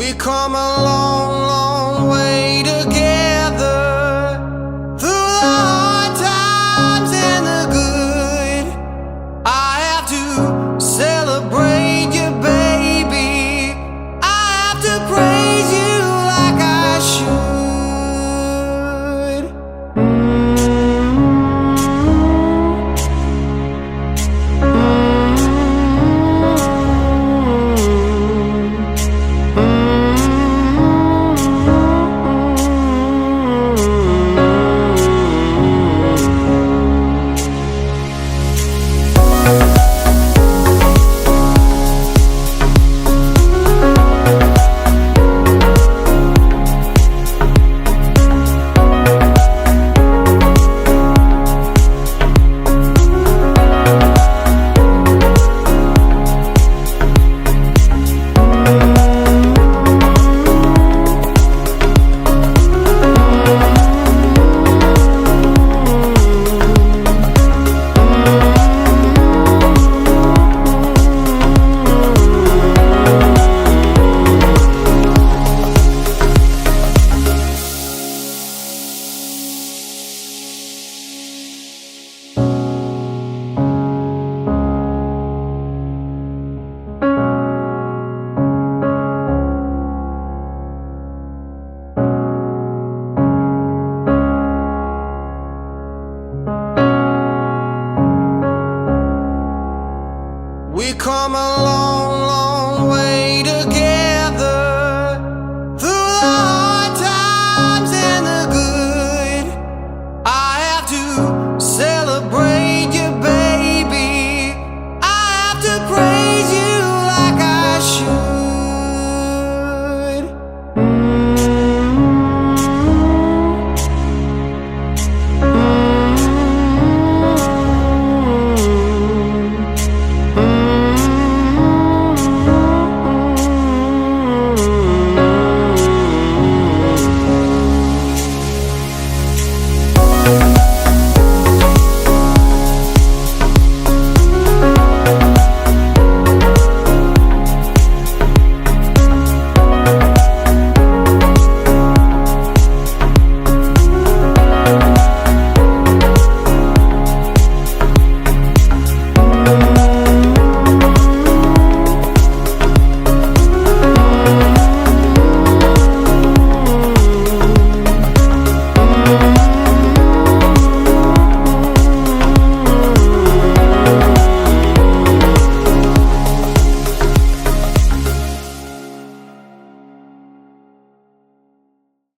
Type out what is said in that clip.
We come a long, long way together, through the hard times and the good. I have to celebrate you, baby. I have to praise you like I should. We come a long, long way together, through the hard times and the good. I have to celebrate you, baby. I have to pray.